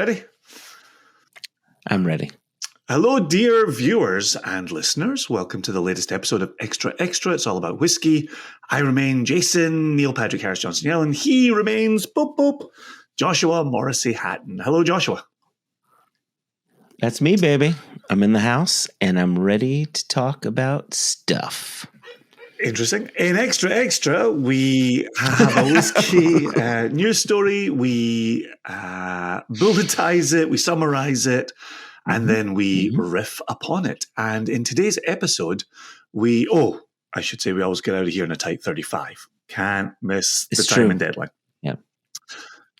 ready? I'm ready. Hello, dear viewers and listeners. Welcome to the latest episode of Extra Extra. It's all about whiskey. I remain Jason, Neil Patrick Harris Johnson Yellen. He remains Joshua Morrissey Hatton. Hello, Joshua. That's me, baby. I'm in the house and I'm ready to talk about stuff. Interesting. In Extra Extra, we have a whiskey news story. We bulletize it, we summarize it, and then we riff upon it. And in today's episode, we always get out of here in a tight 35. Can't miss the time and deadline. Yeah.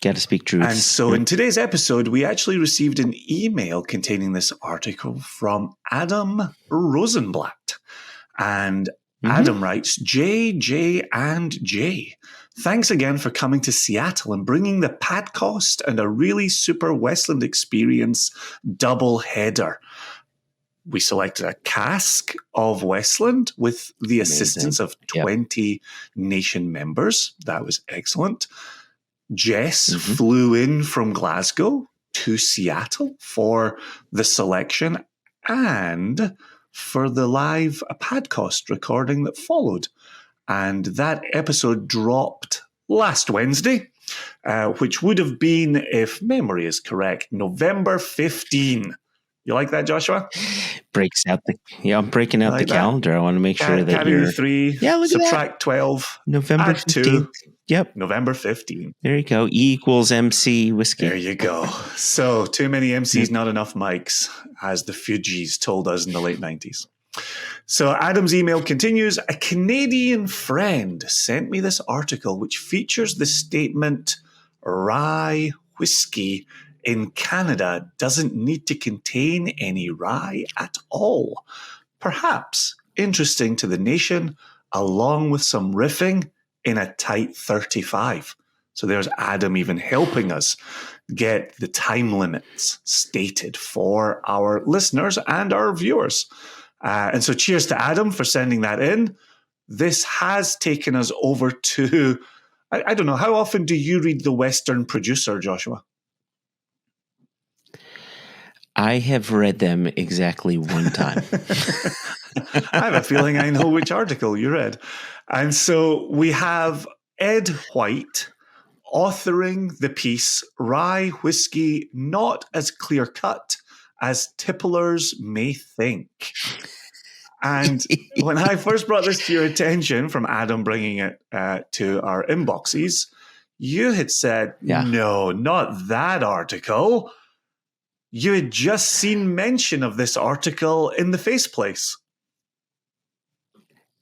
Got to speak truth. And so in today's episode, we actually received an email containing this article from Adam Rosenblatt. And Adam writes, J, and J. Thanks again for coming to Seattle and bringing the Padcost and a really super Westland experience double header. We selected a cask of Westland with the assistance of 20 nation members. That was excellent. Jess flew in from Glasgow to Seattle for the selection and for the live Padcost recording that followed. And that episode dropped last Wednesday, which would have been, if memory is correct, November 15. You like that, Joshua? I'm breaking out the calendar. I want to make sure that Category 3, subtract 12, November 15th. Yep. November 15. There you go. E equals MC whiskey. There you go. So, too many MCs, not enough mics, as the Fugees told us in the late 90s. So, Adam's email continues. A Canadian friend sent me this article, which features the statement, Rye Whisky in Canada doesn't need to contain any rye at all. Perhaps interesting to the nation, along with some riffing in a tight 35. So there's Adam even helping us get the time limits stated for our listeners and our viewers. And so cheers to Adam for sending that in. This has taken us over to, I don't know, how often do you read The Western Producer, Joshua? I have read them exactly one time. I have a feeling I know which article you read. And so we have Ed White authoring the piece, Rye Whisky Not as Clear-Cut as Tipplers May Think. And when I first brought this to your attention from Adam bringing it to our inboxes, you had said, no, not that article. You had just seen mention of this article in the Face Place.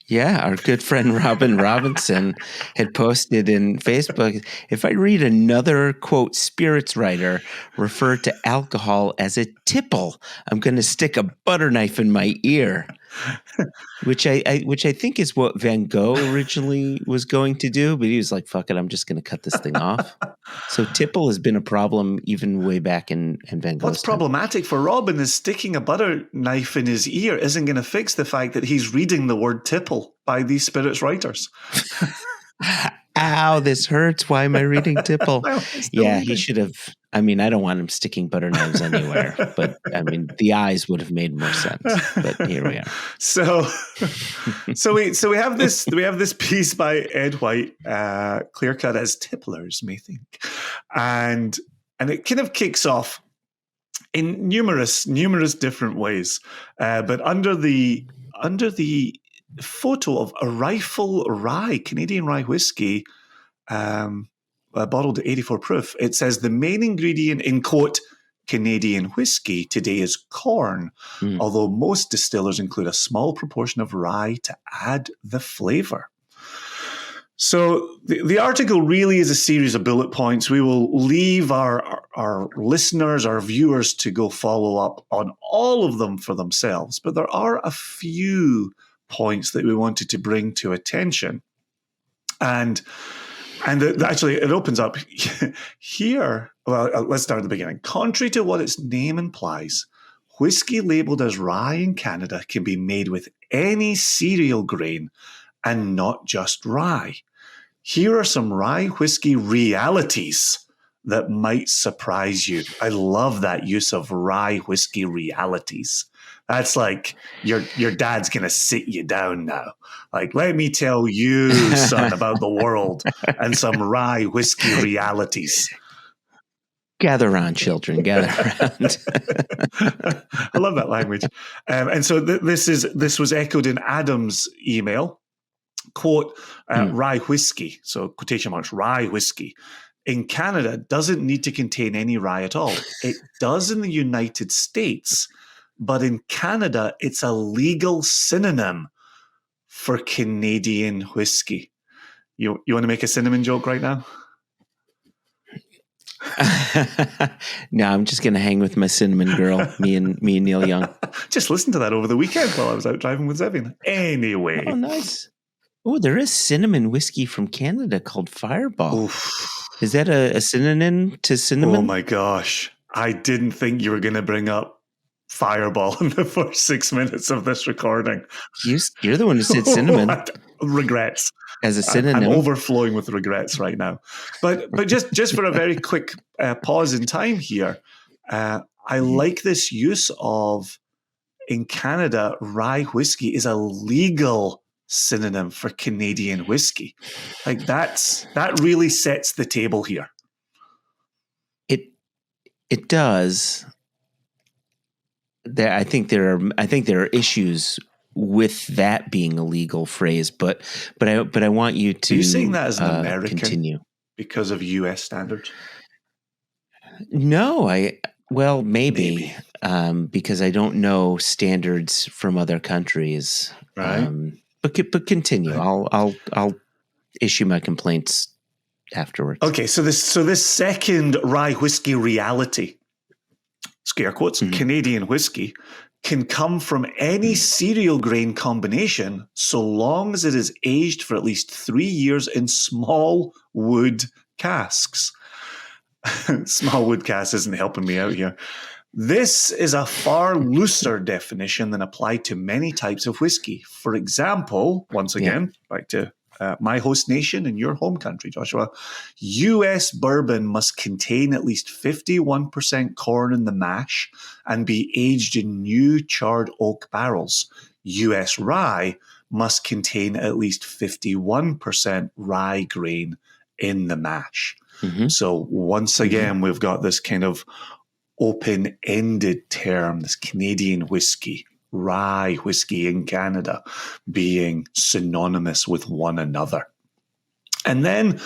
Yeah, our good friend Robin Robinson had posted in Facebook, if I read another, quote, spirits writer refer to alcohol as a tipple, I'm going to stick a butter knife in my ear. Which I think is what Van Gogh originally was going to do, but he was like, fuck it, I'm just going to cut this thing off. So tipple has been a problem even way back in Van Gogh's What's problematic for Robin is sticking a butter knife in his ear isn't going to fix the fact that he's reading the word tipple by these spirits writers. Ow, this hurts. Why am I reading tipple? Yeah, he should have. I mean, I don't want him sticking butter knives anywhere, but I mean, the eyes would have made more sense. But here we are. So we have this piece by Ed White, clear cut as Tipplers may think, and it kind of kicks off in numerous different ways, but under the photo of a rifle rye, Canadian rye whiskey, bottled at 84 proof. It says the main ingredient in, quote, Canadian whiskey today is corn, although most distillers include a small proportion of rye to add the flavor. So the article really is a series of bullet points. We will leave our listeners, our viewers, to go follow up on all of them for themselves. But there are a few points that we wanted to bring to attention. And actually, it opens up here. Well, let's start at the beginning. Contrary to what its name implies, whiskey labeled as rye in Canada can be made with any cereal grain and not just rye. Here are some rye whiskey realities that might surprise you. I love that use of rye whiskey realities. That's like your dad's going to sit you down now. Like, let me tell you, son, about the world and some rye whiskey realities. Gather around, children. Gather around. I love that language. And so this was echoed in Adam's email. Quote, rye whiskey, so quotation marks, rye whiskey, in Canada doesn't need to contain any rye at all. It does in the United States, but in Canada, it's a legal synonym for Canadian whiskey. You want to make a cinnamon joke right now? No, I'm just going to hang with my cinnamon girl, me and Neil Young. Just listen to that over the weekend while I was out driving with Zevin. Anyway. Oh, nice. Oh, there is cinnamon whiskey from Canada called Fireball. Oof. Is that a synonym to cinnamon? Oh my gosh. I didn't think you were going to bring up Fireball in the first 6 minutes of this recording. You're the one who said cinnamon. Regrets. As a synonym. I'm overflowing with regrets right now. But just for a very quick pause in time here, I like this use of, in Canada, rye whiskey is a legal synonym for Canadian whiskey. Like that really sets the table here. It does. I think there are issues with that being a legal phrase, but I want you to. Are you saying that as an American continue because of U.S. standards? No, maybe. Because I don't know standards from other countries. Right. But continue. Right. I'll issue my complaints afterwards. Okay, so this second rye whiskey reality, scare quotes, Canadian whiskey, can come from any cereal grain combination so long as it is aged for at least 3 years in small wood casks. Small wood casks isn't helping me out here. This is a far looser definition than applied to many types of whiskey. For example, once again, back to my host nation and your home country, Joshua, U.S. bourbon must contain at least 51% corn in the mash and be aged in new charred oak barrels. U.S. rye must contain at least 51% rye grain in the mash. Mm-hmm. So once again, we've got this kind of open-ended term, this Canadian whiskey, rye whiskey in Canada, being synonymous with one another. And then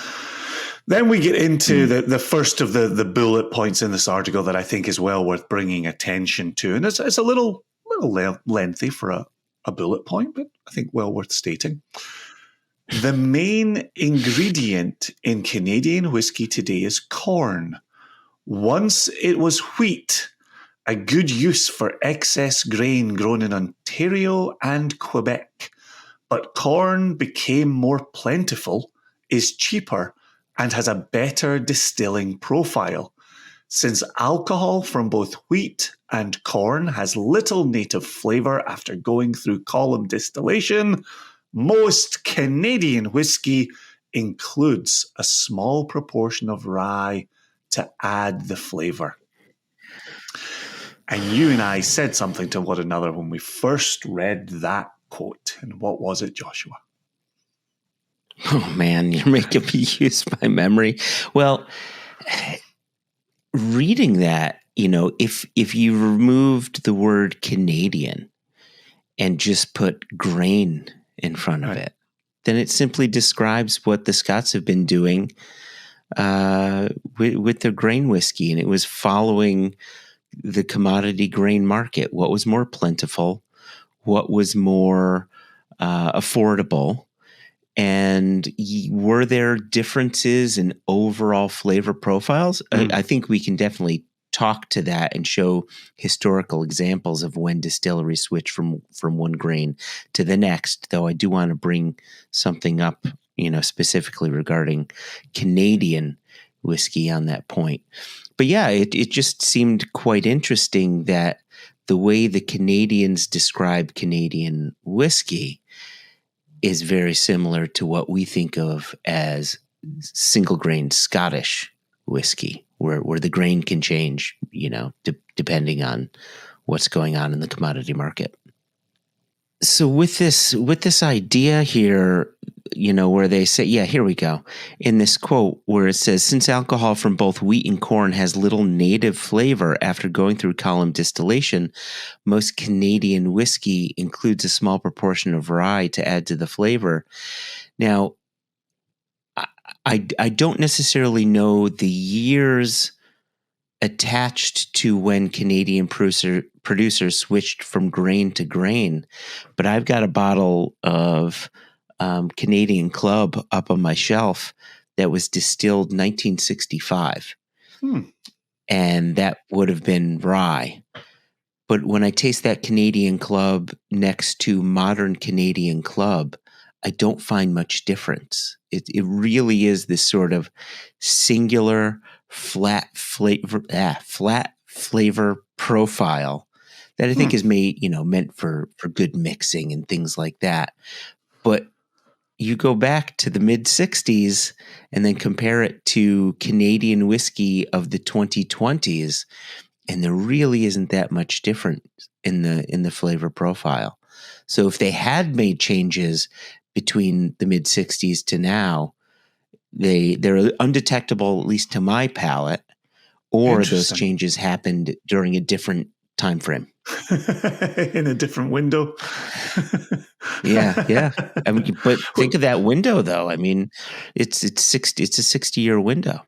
we get into the first of the bullet points in this article that I think is well worth bringing attention to. And it's a little lengthy for a bullet point, but I think well worth stating. The main ingredient in Canadian whiskey today is corn. Once it was wheat, a good use for excess grain grown in Ontario and Quebec. But corn became more plentiful, is cheaper, and has a better distilling profile. Since alcohol from both wheat and corn has little native flavor after going through column distillation, most Canadian whiskey includes a small proportion of rye to add the flavor. And you and I said something to one another when we first read that quote. And what was it, Joshua? Oh, man, you're making me use my memory. Well, reading that, if you removed the word Canadian and just put grain in front of it, then it simply describes what the Scots have been doing with their grain whiskey. And it was following the commodity grain market. What was more plentiful? What was more affordable? And were there differences in overall flavor profiles? I think we can definitely talk to that and show historical examples of when distilleries switch from one grain to the next. Though I do want to bring something up, specifically regarding Canadian whiskey on that point. But yeah, it just seemed quite interesting that the way the Canadians describe Canadian whiskey is very similar to what we think of as single grain Scottish whiskey. where the grain can change, depending on what's going on in the commodity market. So with this idea here, where they say, here we go. In this quote where it says, since alcohol from both wheat and corn has little native flavor after going through column distillation, most Canadian whiskey includes a small proportion of rye to add to the flavor. Now, I don't necessarily know the years attached to when Canadian producers switched from grain to grain, but I've got a bottle of Canadian Club up on my shelf that was distilled 1965, and that would have been rye. But when I taste that Canadian Club next to modern Canadian Club, I don't find much difference. It really is this sort of singular flat flavor profile that I think is made, meant for good mixing and things like that. But you go back to the mid 60s and then compare it to Canadian whiskey of the 2020s, and there really isn't that much difference in the flavor profile. So if they had made changes between the mid 60s to now, they're undetectable, at least to my palate, or those changes happened during a different time frame. In a different window. Yeah. I mean, but think of that window, though. I mean, it's a 60-year window.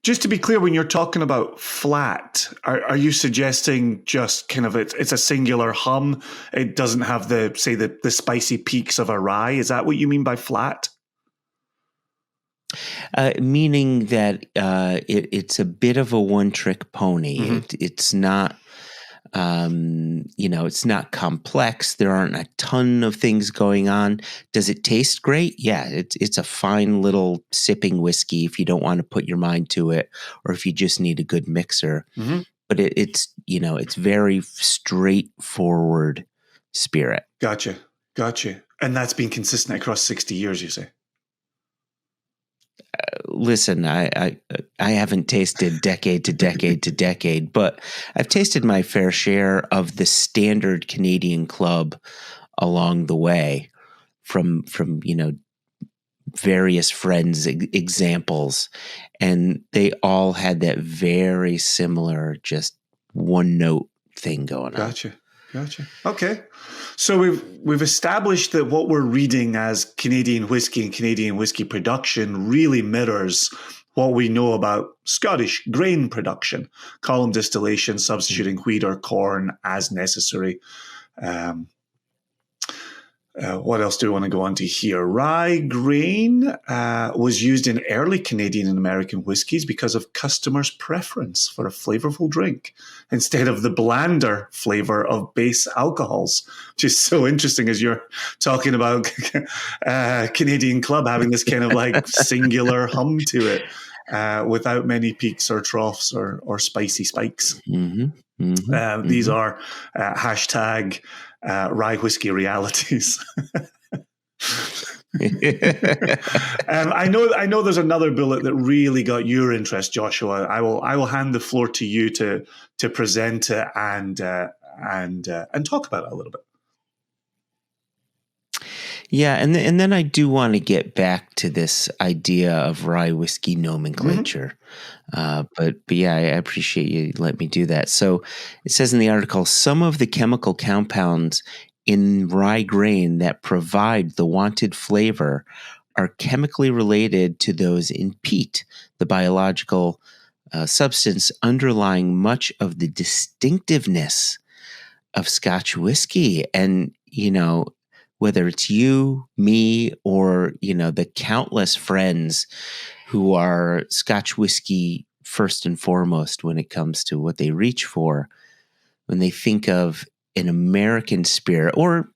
Just to be clear, when you're talking about flat, are you suggesting just kind of it's a singular hum? It doesn't have the spicy peaks of a rye. Is that what you mean by flat? Meaning that it's a bit of a one-trick pony. Mm-hmm. It's not, it's not complex. There aren't a ton of things going on. Does it taste great? Yeah, it's a fine little sipping whiskey if you don't want to put your mind to it, or if you just need a good mixer. Mm-hmm. But it's very straightforward spirit. Gotcha. And that's been consistent across 60 years, you say? Listen, I haven't tasted decade to decade, but I've tasted my fair share of the standard Canadian Club along the way from various friends' examples, and they all had that very similar, just one note thing going on. Gotcha. Okay. So we've established that what we're reading as Canadian whiskey and Canadian whiskey production really mirrors what we know about Scottish grain production, column distillation, substituting wheat or corn as necessary. What else do we want to go on to here? Rye grain was used in early Canadian and American whiskies because of customers' preference for a flavorful drink instead of the blander flavor of base alcohols, which is so interesting as you're talking about Canadian Club having this kind of like singular hum to it without many peaks or troughs or spicy spikes. Mm-hmm. These are hashtag Rye Whisky realities. I know there's another bullet that really got your interest, Joshua. I will hand the floor to you to present it and talk about it a little bit. Yeah, and then I do want to get back to this idea of rye whiskey nomenclature. Mm-hmm. But yeah, I appreciate you letting me do that. So it says in the article, some of the chemical compounds in rye grain that provide the wanted flavor are chemically related to those in peat, the biological substance underlying much of the distinctiveness of Scotch whiskey. And, whether it's you, me, or, the countless friends who are Scotch whiskey first and foremost when it comes to what they reach for, when they think of an American spirit or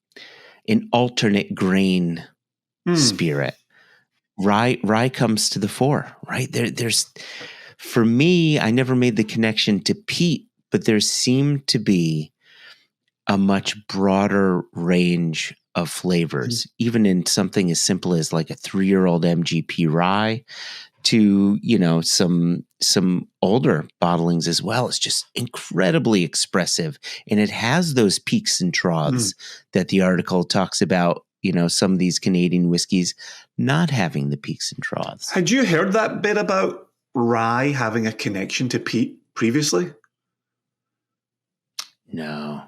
an alternate grain spirit, rye comes to the fore, right? There's, for me, I never made the connection to peat, but there seemed to be a much broader range of flavors, even in something as simple as like a 3-year-old MGP rye to, some older bottlings as well. It's just incredibly expressive. And it has those peaks and troughs that the article talks about, some of these Canadian whiskeys not having the peaks and troughs. Had you heard that bit about rye having a connection to peat previously? No,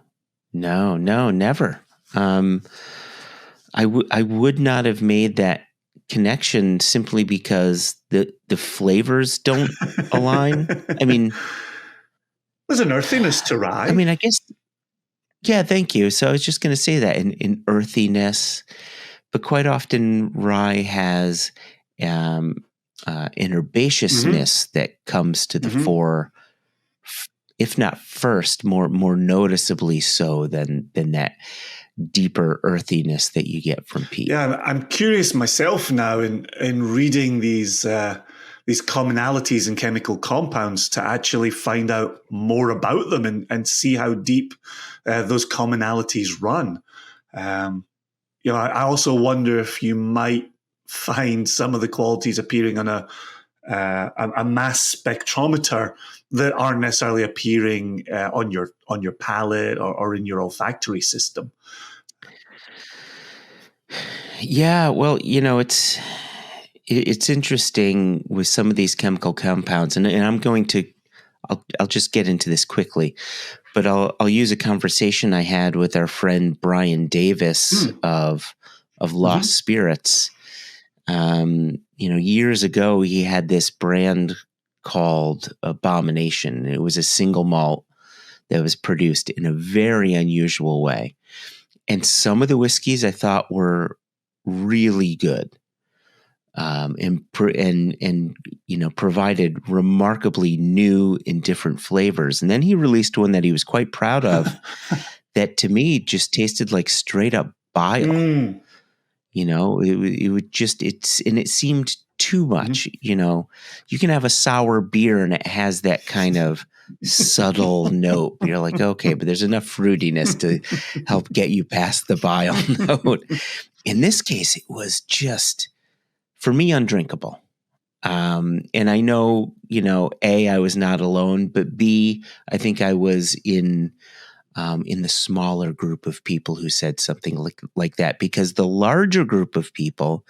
never. I would not have made that connection simply because the flavors don't align. I mean, there's an earthiness to rye. I mean, I guess, yeah, thank you. So I was just going to say that in earthiness, but quite often rye has an herbaceousness that comes to the fore, if not first, more noticeably so than that deeper earthiness that you get from peat. Yeah, I'm curious myself now in reading these commonalities in chemical compounds to actually find out more about them and see how deep those commonalities run. I also wonder if you might find some of the qualities appearing on a mass spectrometer that aren't necessarily appearing on your palate or in your olfactory system. Yeah, well, it's interesting with some of these chemical compounds, and I'm going to, I'll just get into this quickly, but I'll use a conversation I had with our friend Brian Davis of Lost Spirits. Years ago, he had this brand called Abomination. It was a single malt that was produced in a very unusual way. And some of the whiskeys I thought were really good, and provided remarkably new and different flavors. And then he released one that he was quite proud of that to me just tasted like straight up bile. It seemed too much. You can have a sour beer and it has that kind of subtle note. You're like, okay, but there's enough fruitiness to help get you past the bile note. In this case, it was just, for me, undrinkable. And I know, A, I was not alone, but B, I think I was in the smaller group of people who said something like that, because the larger group of people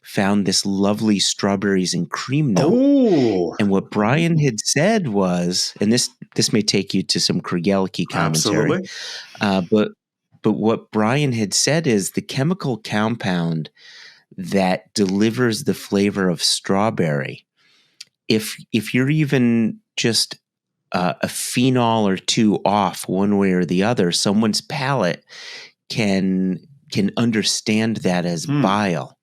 found this lovely strawberries and cream note. Oh. And what Brian had said was, and this may take you to some Kriegelke commentary, but what Brian had said is the chemical compound that delivers the flavor of strawberry, if you're even just a phenol or two off one way or the other, someone's palate can understand that as bile,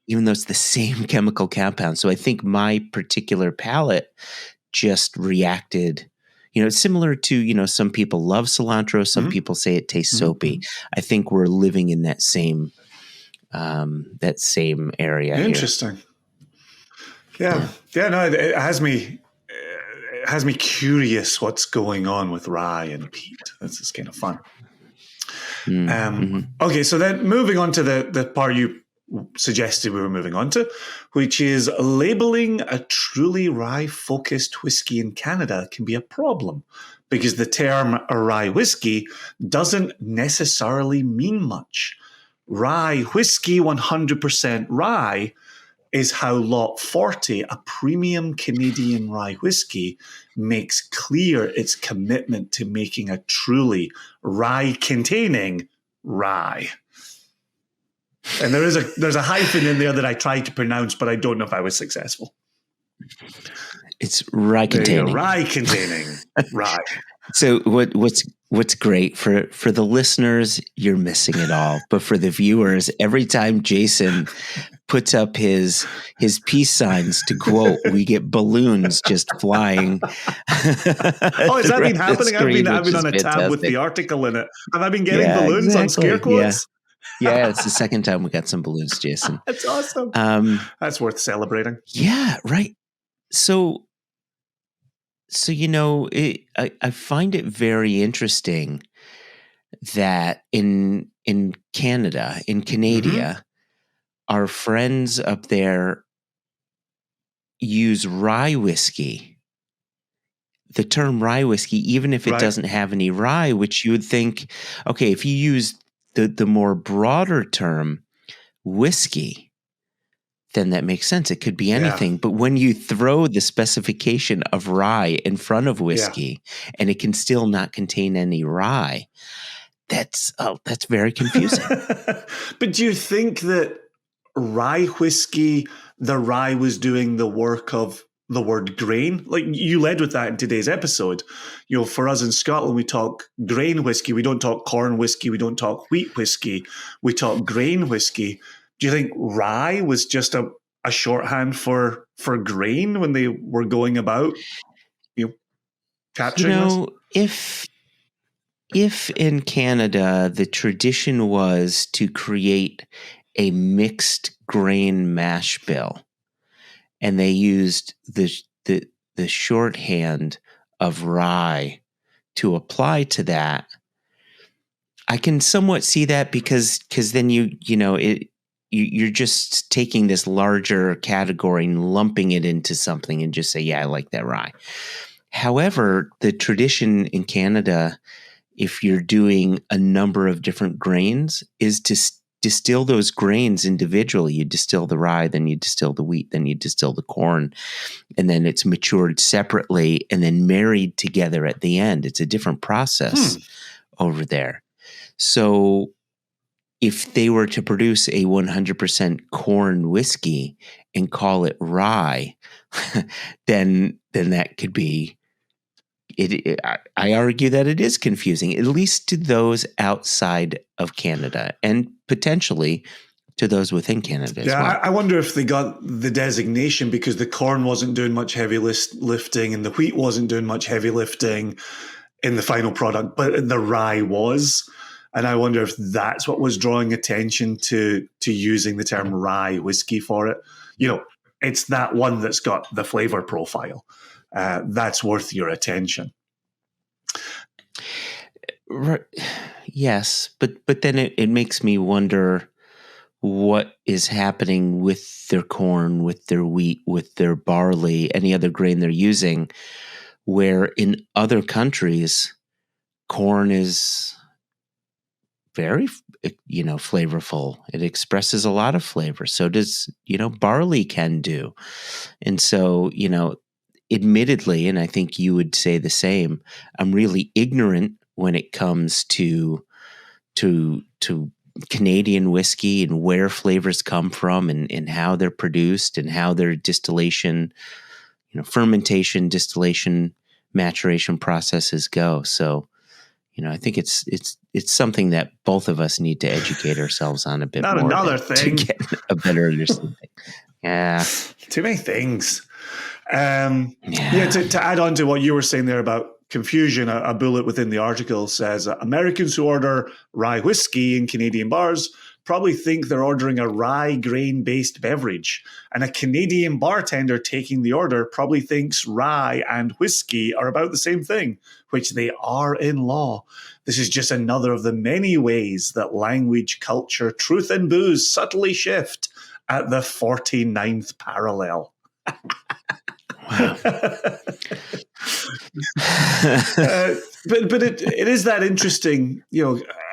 even though it's the same chemical compound. So I think my particular palate just reacted. It's similar to, some people love cilantro. Some people say it tastes soapy. I think we're living in that same area. Interesting. Here. Yeah. No, it has me. It has me curious what's going on with rye and peat. This is kind of fun. Okay, so then moving on to the part you suggested we were moving on to, which is labeling a truly rye-focused whiskey in Canada can be a problem because the term rye whiskey doesn't necessarily mean much. Rye whiskey 100% rye is how Lot 40, a premium Canadian rye whiskey, makes clear its commitment to making a truly rye-containing rye. And there's a hyphen in there that I tried to pronounce, but I don't know if I was successful. It's rye-containing. Rye-containing rye. So what's great for the listeners, you're missing it all. But for the viewers, every time Jason puts up his peace signs to quote, we get balloons just flying. Oh, has that been happening? I've been on a tab with the article in it. Have I been getting balloons on scare quotes? Yeah, it's the second time we got some balloons, Jason. That's awesome. That's worth celebrating. Yeah, right. So I find it very interesting that in Canada, in Canada, our friends up there use rye whiskey, the term rye whiskey, even if it doesn't have any rye, which you would think, okay, if you use the more broader term whiskey, then that makes sense. It could be anything. But when you throw the specification of rye in front of whiskey and it can still not contain any rye, that's very confusing. But do you think that rye whiskey, the rye was doing the work of the word grain? Like you led with that in today's episode. You know, for us in Scotland, we talk grain whiskey. We don't talk corn whiskey. We don't talk wheat whiskey. We talk grain whiskey. Do you think rye was just a shorthand for grain when they were going about, capturing this? If in Canada the tradition was to create a mixed grain mash bill, and they used the shorthand of rye to apply to that, I can somewhat see that because then you're just taking this larger category and lumping it into something and just say, yeah, I like that rye. However, the tradition in Canada, if you're doing a number of different grains, is to distill those grains individually. You distill the rye, then you distill the wheat, then you distill the corn, and then it's matured separately and then married together at the end. It's a different process over there. So if they were to produce a 100% corn whiskey and call it rye, then that could be it. I argue that it is confusing, at least to those outside of Canada and potentially to those within Canada as well. I wonder if they got the designation because the corn wasn't doing much heavy lifting and the wheat wasn't doing much heavy lifting in the final product, but the rye was. And I wonder if that's what was drawing attention to using the term rye whiskey for it. It's that one that's got the flavor profile. That's worth your attention. Right. Yes, but then it makes me wonder what is happening with their corn, with their wheat, with their barley, any other grain they're using, where in other countries, corn is very, flavorful. It expresses a lot of flavor. So does, barley can do. And so, admittedly, and I think you would say the same, I'm really ignorant when it comes to Canadian whiskey and where flavors come from and how they're produced and how their distillation, fermentation, distillation, maturation processes go. So, I think it's something that both of us need to educate ourselves on a bit Not more. Another thing. To get a better understanding. Yeah. Too many things. To add on to what you were saying there about confusion, a bullet within the article says Americans who order rye whiskey in Canadian bars probably think they're ordering a rye grain-based beverage, and a Canadian bartender taking the order probably thinks rye and whiskey are about the same thing, which they are in law. This is just another of the many ways that language, culture, truth, and booze subtly shift at the 49th parallel. Wow. But it is that interesting,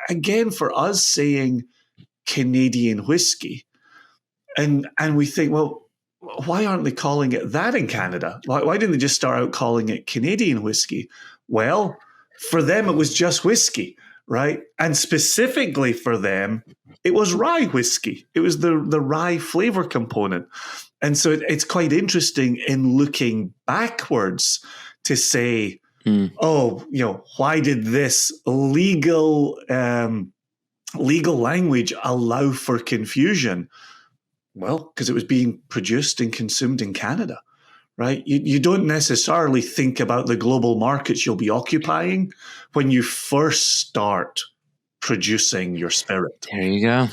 again, for us saying Canadian whiskey, and we think, well, why aren't they calling it that in Canada? Why didn't they just start out calling it Canadian whiskey? Well, for them, it was just whiskey, right? And specifically for them, it was rye whiskey. It was the rye flavor component. And so it's quite interesting in looking backwards to say, why did this legal language allow for confusion? Well, because it was being produced and consumed in Canada, right? You don't necessarily think about the global markets you'll be occupying when you first start producing your spirit. There you go.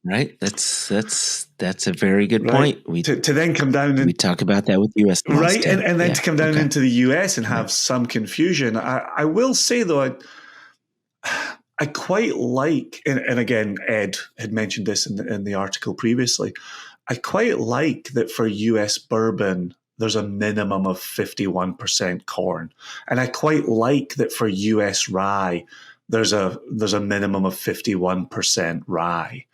Right. That's a very good point. To then come down and we talk about that with US laws, right, too. and then to come down into the US and have some confusion. I will say though, I quite like, and again, Ed had mentioned this in the article previously. I quite like that for US bourbon there's a minimum of 51% corn. And I quite like that for US rye, there's a minimum of 51% rye.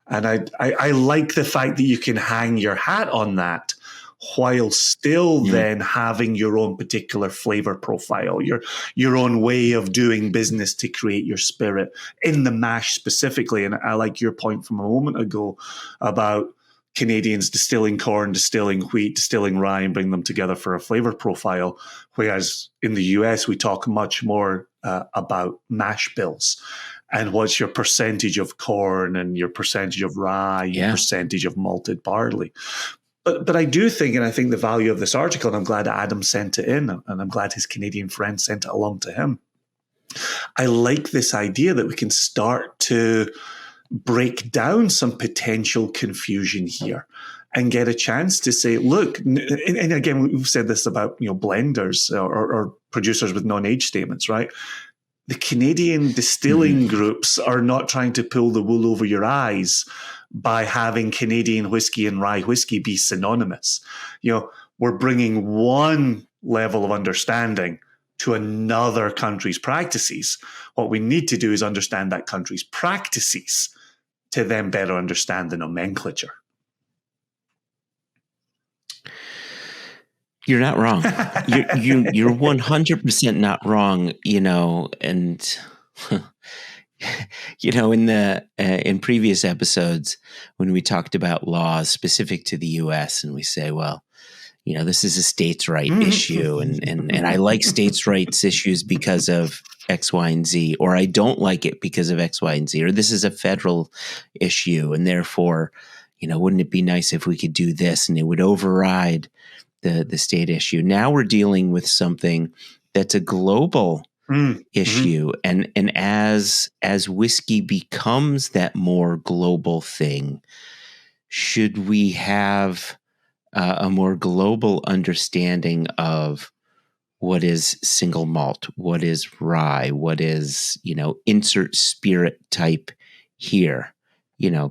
And I like the fact that you can hang your hat on that while still then having your own particular flavor profile, your own way of doing business to create your spirit in the mash specifically. And I like your point from a moment ago about Canadians distilling corn, distilling wheat, distilling rye, and bring them together for a flavor profile. Whereas in the US, we talk much more about mash bills. And what's your percentage of corn and your percentage of rye, your percentage of malted barley. But I do think, and I think the value of this article, and I'm glad Adam sent it in, and I'm glad his Canadian friend sent it along to him. I like this idea that we can start to break down some potential confusion here and get a chance to say, look, and again, we've said this about blenders or producers with non-age statements, right? The Canadian distilling groups are not trying to pull the wool over your eyes by having Canadian whiskey and rye whiskey be synonymous. We're bringing one level of understanding to another country's practices. What we need to do is understand that country's practices to then better understand the nomenclature. You're not wrong. You're 100% not wrong. And in previous episodes when we talked about laws specific to the U.S. and we say, well, this is a states' right issue, and I like states' rights issues because of X, Y, and Z, or I don't like it because of X, Y, and Z, or this is a federal issue, and therefore, wouldn't it be nice if we could do this, and it would override the state issue. Now we're dealing with something that's a global issue, and as whiskey becomes that more global thing, should we have a more global understanding of what is single malt, what is rye, what is insert spirit type here,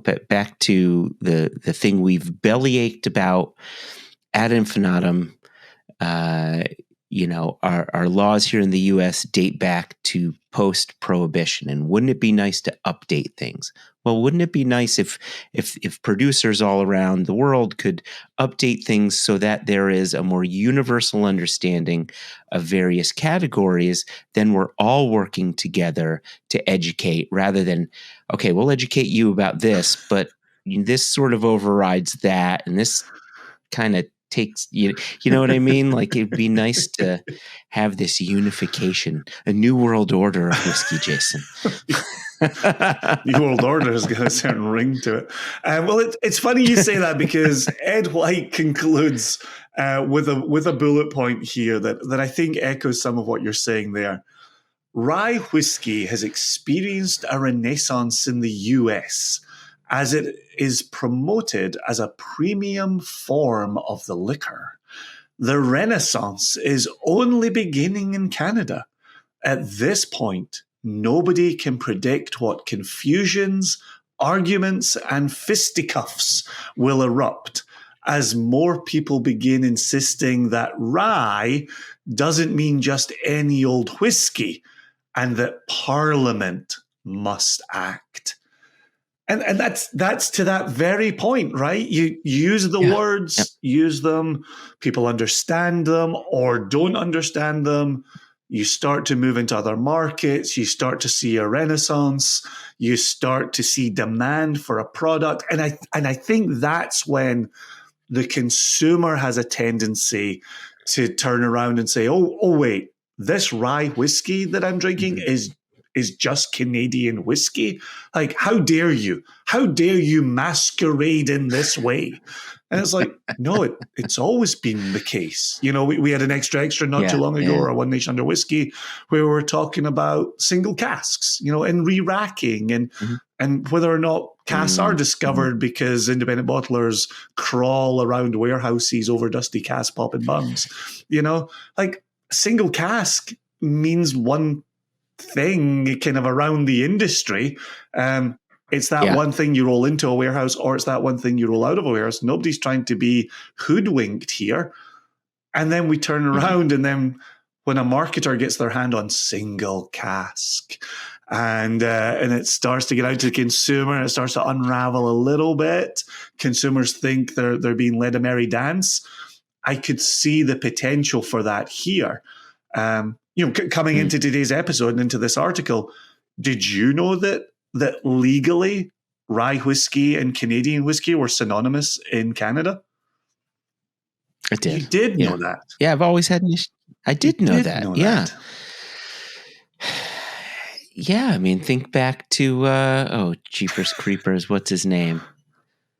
but back to the thing we've bellyached about ad infinitum. Our laws here in the U.S. date back to post-prohibition, and wouldn't it be nice to update things? Well, wouldn't it be nice if producers all around the world could update things so that there is a more universal understanding of various categories? Then we're all working together to educate, rather than, okay, we'll educate you about this, but this sort of overrides that, and this kind of takes, you know what I mean? Like, it'd be nice to have this unification, a new world order of whiskey, Jason. New world order has got a certain ring to it. Well, it's funny you say that, because Ed White concludes with a bullet point here that I think echoes some of what you're saying there. Rye whiskey has experienced a renaissance in the US as it is promoted as a premium form of the liquor. The renaissance is only beginning in Canada. At this point, nobody can predict what confusions, arguments, and fisticuffs will erupt as more people begin insisting that rye doesn't mean just any old whiskey and that Parliament must act. And that's to that very point, right? You use the words, use them, people understand them or don't understand them. You start to move into other markets. You start to see a renaissance. You start to see demand for a product. And I think that's when the consumer has a tendency to turn around and say, oh wait, this rye whiskey that I'm drinking is just Canadian whiskey. Like, how dare you? How dare you masquerade in this way? And it's like, no, it's always been the case. We had an extra not too long ago, or a One Nation Under Whiskey, where we were talking about single casks, and re-racking and whether or not casks are discovered because independent bottlers crawl around warehouses over dusty cask popping bungs. Like, single cask means one thing kind of around the industry. It's that one thing you roll into a warehouse, or it's that one thing you roll out of a warehouse. Nobody's trying to be hoodwinked here. And then we turn around, and then when a marketer gets their hand on single cask, and it starts to get out to the consumer, and it starts to unravel a little bit. Consumers think they're being led a merry dance. I could see the potential for that here. Coming into today's episode and into this article, did you know that legally rye whiskey and Canadian whiskey were synonymous in Canada? I did. You did know that? Yeah, I've always had an issue. I did know that. Yeah. Yeah, I mean, think back to, Jeepers Creepers, what's his name?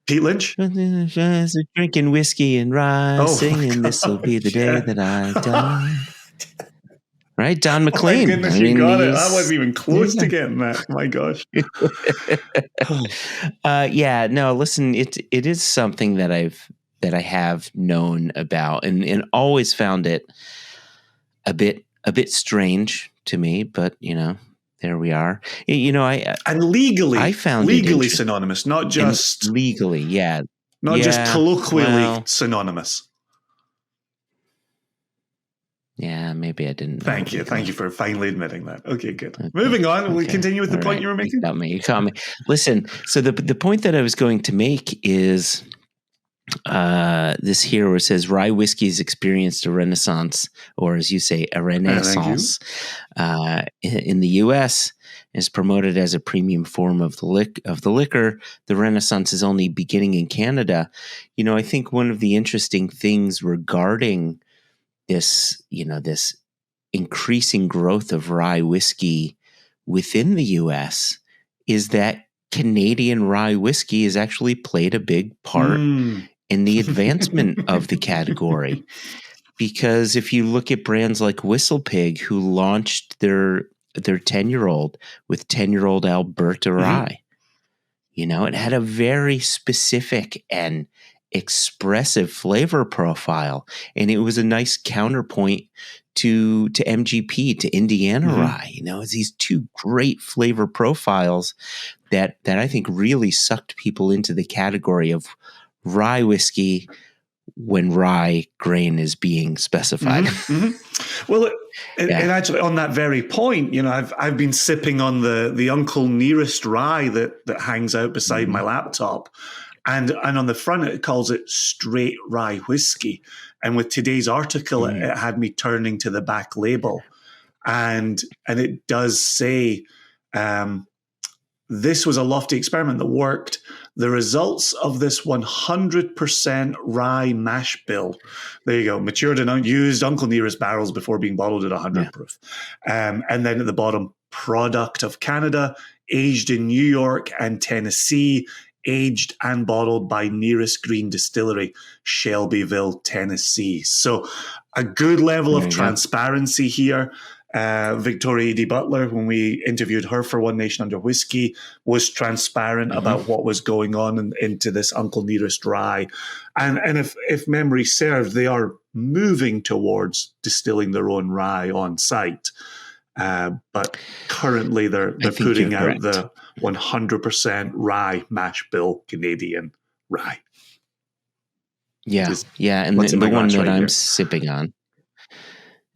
Pete Lynch? Drinking whiskey and rye, singing, this'll be the day that I die. Right? Don McLean. Oh my goodness, you got it. I wasn't even close to getting that. My gosh. Listen, it is something that I have known about and always found it a bit strange to me, but there we are. And legally, I found legally synonymous, not just legally, not just colloquially synonymous. Yeah, maybe I didn't. Thank you for finally admitting that. Okay, good. Okay. Moving on, okay. We continue with the point you were making. You caught me. Listen, so the point that I was going to make is this here where it says Rye Whiskey's experienced a renaissance, or as you say, a renaissance in the U.S. is promoted as a premium form of the liquor. The renaissance is only beginning in Canada. I think one of the interesting things regarding this increasing growth of rye whiskey within the U.S. is that Canadian rye whiskey has actually played a big part in the advancement of the category. Because if you look at brands like Whistle Pig, who launched their 10-year-old with 10-year-old Alberta rye, it had a very specific and expressive flavor profile, and it was a nice counterpoint to MGP, to Indiana rye. It's these two great flavor profiles that I think really sucked people into the category of rye whiskey when rye grain is being specified. Well, and actually on that very point, I've been sipping on the Uncle Nearest rye that hangs out beside my laptop. And on the front, it calls it straight rye whiskey. And with today's article, it had me turning to the back label. And it does say, this was a lofty experiment that worked. The results of this 100% rye mash bill. There you go. Matured and used Uncle Nearest barrels before being bottled at 100 proof. And then at the bottom, product of Canada, aged in New York and Tennessee, aged and bottled by Nearest Green Distillery, Shelbyville, Tennessee. So a good level of transparency here. Victoria E.D. Butler, when we interviewed her for One Nation Under Whiskey, was transparent about what was going on into this Uncle Nearest rye. And if memory serves, they are moving towards distilling their own rye on site. But currently they're putting out the 100% rye mash bill Canadian rye. Yeah. And the one that I'm sipping on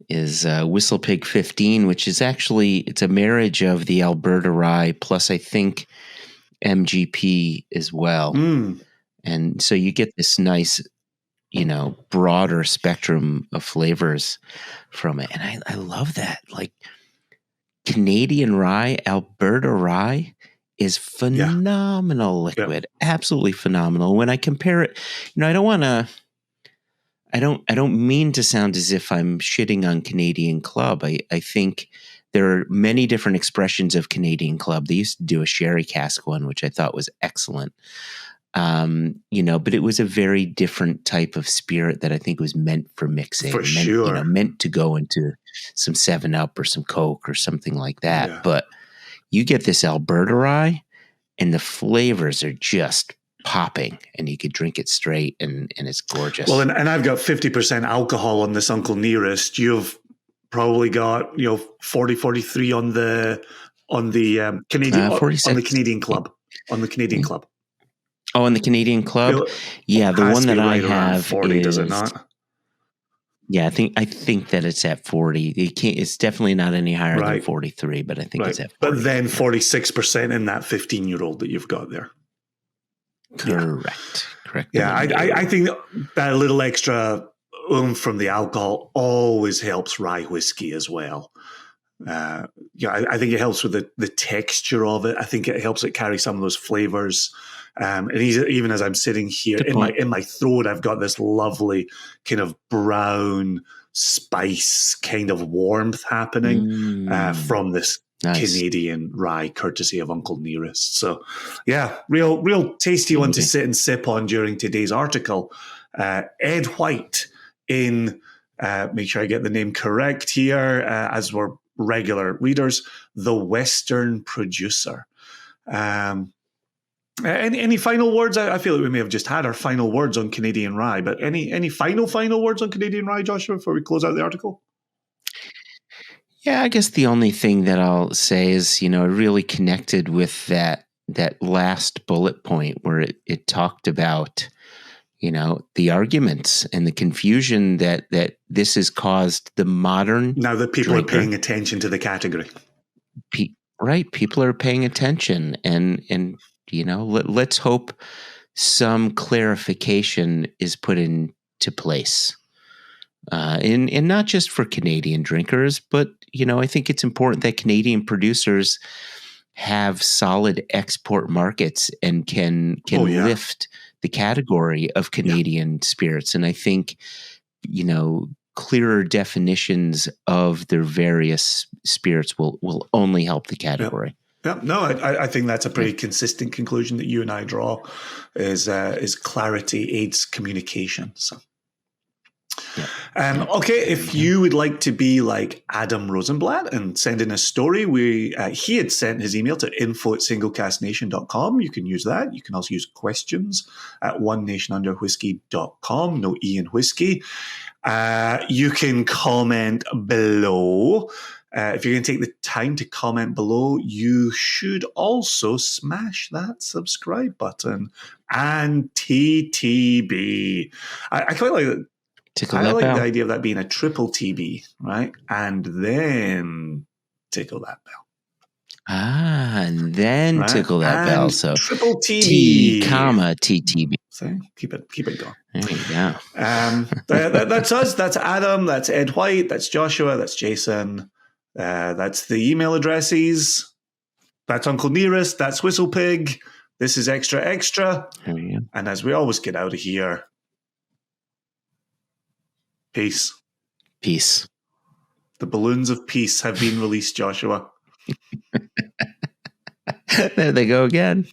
is Whistle Pig 15, which is actually, it's a marriage of the Alberta rye plus I think MGP as well. And so you get this nice, broader spectrum of flavors from it. And I love that. Like, Canadian rye, Alberta rye is phenomenal liquid, absolutely phenomenal. When I compare it, I don't mean to sound as if I'm shitting on Canadian Club. I think there are many different expressions of Canadian Club. They used to do a sherry cask one, which I thought was excellent. But it was a very different type of spirit that I think was meant for mixing. Meant to go into some 7-Up or some Coke or something like that. Yeah. But you get this Alberta rye and the flavors are just popping, and you could drink it straight and it's gorgeous. Well, and I've got 50% alcohol on this Uncle Nearest. You've probably got 43 on the Canadian 46. On the Canadian Club. On the Canadian Club. Oh, in the Canadian Club? Yeah, the one that I have 40, is, does it not? Yeah, I think that it's at 40. It's definitely not any higher than 43, but I think it's at 40. But then 46% in that 15-year-old that you've got there. Correct. Correct. Yeah, I think that little extra oomph from the alcohol always helps rye whiskey as well. I think it helps with the texture of it. I think it helps it carry some of those flavors. And even as I'm sitting here in my throat, I've got this lovely kind of brown spice kind of warmth happening from this Canadian rye, courtesy of Uncle Nearest. So, yeah, real tasty one to sit and sip on during today's article. Ed White in, make sure I get the name correct here, as we're regular readers, The Western Producer. Any final words? I feel like we may have just had our final words on Canadian rye, but any final words on Canadian rye, Joshua, before we close out the article? Yeah, I guess the only thing that I'll say is, I really connected with that last bullet point where it talked about, the arguments and the confusion that this has caused the modern now that people are paying attention to the category. Right. People are paying attention and let's hope some clarification is put into place. And not just for Canadian drinkers, but, I think it's important that Canadian producers have solid export markets and can lift the category of Canadian spirits. And I think, clearer definitions of their various spirits will only help the category. Yeah, no, I think that's a pretty consistent conclusion that you and I draw is clarity aids communication. So. Okay, if you would like to be like Adam Rosenblatt and send in a story, he had sent his email to info@singlecastnation.com. You can use that. You can also use questions at onenationunderwhiskey.com. No E in whiskey. You can comment below. If you're going to take the time to comment below, you should also smash that subscribe button. And TTB. I quite like it. I like the idea of that being a triple TB, right? And then tickle that bell. And then tickle that bell. So triple TB, T, TTB. So keep it going. There you go. That's us. That's Adam. That's Ed White. That's Joshua. That's Jason. That's the email addresses. That's Uncle Nearest. That's Whistle Pig. This is Extra Extra. And as we always get out of here, peace. Peace. The balloons of peace have been released, Joshua. There they go again.